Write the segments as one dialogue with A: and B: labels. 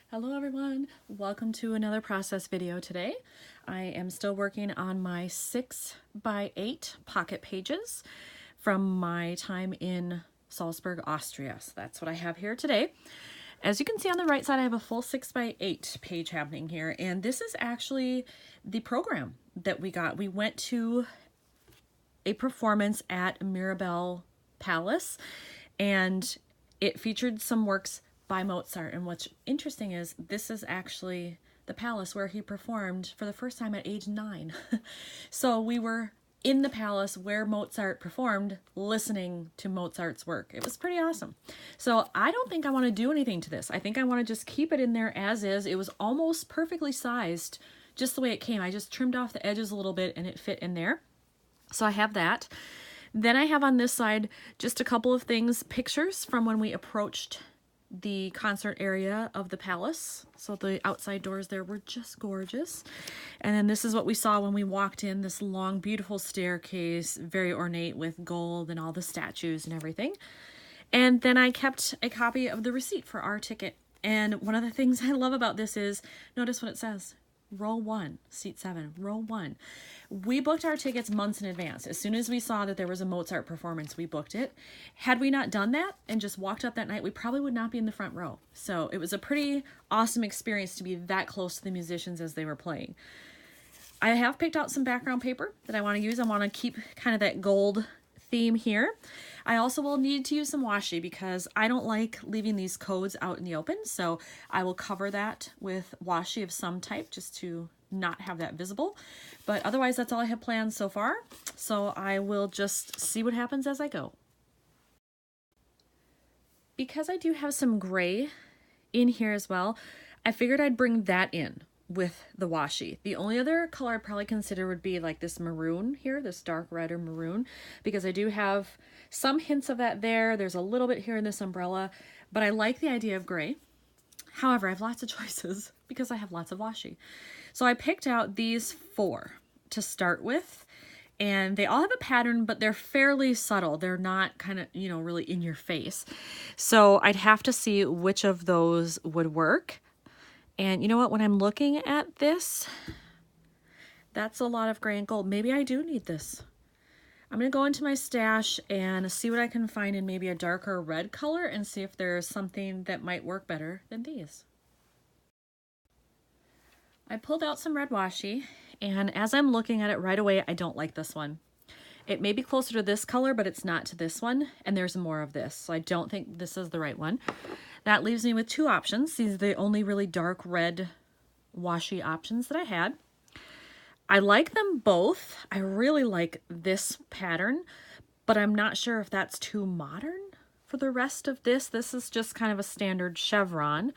A: Hello everyone, welcome to another process video today. I am still working on my 6x8 pocket pages from my time in Salzburg, Austria. So that's what I have here today. As you can see on the right side, I have a full 6x8 page happening here, and this is actually the program that we got. We went to a performance at Mirabel Palace, and it featured some works by Mozart. And what's interesting is this is actually the palace where he performed for the first time at age 9. So we were in the palace where Mozart performed, listening to Mozart's work. It was pretty awesome. So I don't think I want to do anything to this. I think I want to just keep it in there as is. It was almost perfectly sized, just the way it came. I just trimmed off the edges a little bit and it fit in there. So I have that. Then I have on this side just a couple of things, pictures from when we approached the concert area of the palace. So the outside doors there were just gorgeous. And then this is what we saw when we walked in, this long, beautiful staircase, very ornate with gold and all the statues and everything. And then I kept a copy of the receipt for our ticket. And one of the things I love about this is, notice what it says. Row 1, seat 7, row 1. We booked our tickets months in advance. As soon as we saw that there was a Mozart performance, we booked it. Had we not done that and just walked up that night, we probably would not be in the front row. So it was a pretty awesome experience to be that close to the musicians as they were playing. I have picked out some background paper that I want to use. I want to keep kind of that gold theme here. I also will need to use some washi because I don't like leaving these codes out in the open, so I will cover that with washi of some type just to not have that visible. But otherwise, that's all I have planned so far, so I will just see what happens as I go. Because I do have some gray in here as well, I figured I'd bring that in with the washi. The only other color I'd probably consider would be like this maroon here, this dark red or maroon, because I do have some hints of that there. There's a little bit here in this umbrella, but I like the idea of gray. However, I have lots of choices because I have lots of washi. So I picked out these 4 to start with, and they all have a pattern, but they're fairly subtle. They're not kind of, really in your face. So I'd have to see which of those would work. And you know what, when I'm looking at this, that's a lot of gray and gold. Maybe I do need this. I'm gonna go into my stash and see what I can find in maybe a darker red color and see if there's something that might work better than these. I pulled out some red washi, and as I'm looking at it right away, I don't like this one. It may be closer to this color, but it's not to this one, and there's more of this, so I don't think this is the right one. That leaves me with 2 options. These are the only really dark red washi options that I had. I like them both. I really like this pattern, but I'm not sure if that's too modern for the rest of this. This is just kind of a standard chevron.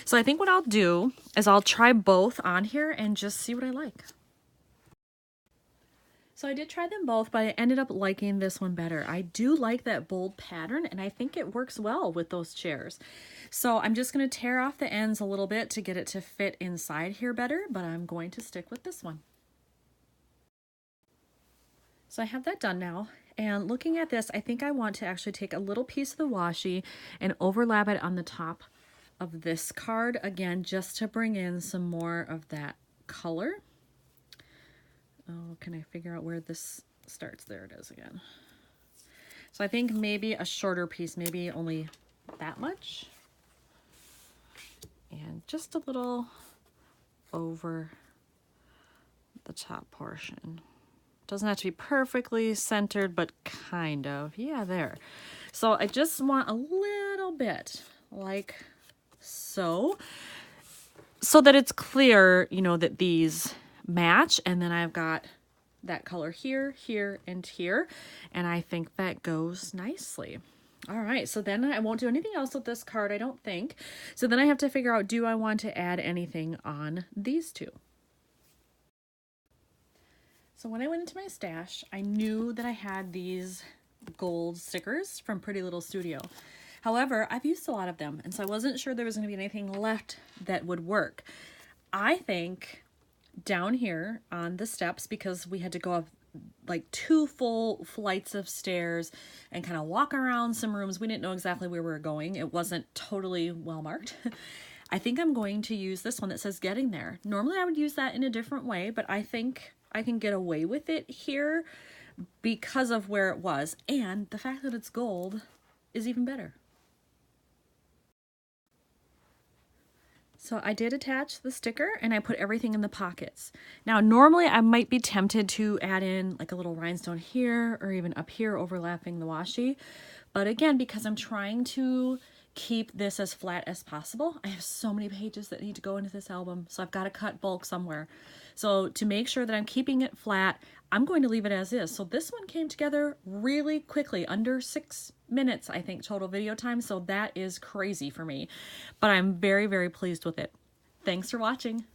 A: So I think what I'll do is I'll try both on here and just see what I like. So I did try them both, but I ended up liking this one better. I do like that bold pattern, and I think it works well with those chairs. So I'm just going to tear off the ends a little bit to get it to fit inside here better, but I'm going to stick with this one. So I have that done now, and looking at this, I think I want to actually take a little piece of the washi and overlap it on the top of this card again, just to bring in some more of that color. Oh, can I figure out where this starts? There it is again. So I think maybe a shorter piece, maybe only that much. And just a little over the top portion. Doesn't have to be perfectly centered, but kind of. Yeah, there. So I just want a little bit like so that it's clear, that these match. And then I've got that color here, here, and here, and I think that goes nicely. All right, so then I won't do anything else with this card, I don't think. So then I have to figure out, do I want to add anything on these 2? So when I went into my stash, I knew that I had these gold stickers from Pretty Little Studio. However, I've used a lot of them, and so I wasn't sure there was going to be anything left that would work. I think down here on the steps, because we had to go up like 2 full flights of stairs and kind of walk around some rooms. We didn't know exactly where we were going. It wasn't totally well marked. I think I'm going to use this one that says Getting There. Normally I would use that in a different way, but I think I can get away with it here because of where it was. And the fact that it's gold is even better. So I did attach the sticker and I put everything in the pockets. Now, normally I might be tempted to add in like a little rhinestone here or even up here overlapping the washi. But again, because I'm trying to keep this as flat as possible, I have so many pages that need to go into this album. So I've got to cut bulk somewhere. So to make sure that I'm keeping it flat, I'm going to leave it as is. So this one came together really quickly, under 6 minutes, I think, total video time. So that is crazy for me, but I'm very, very pleased with it. Thanks for watching.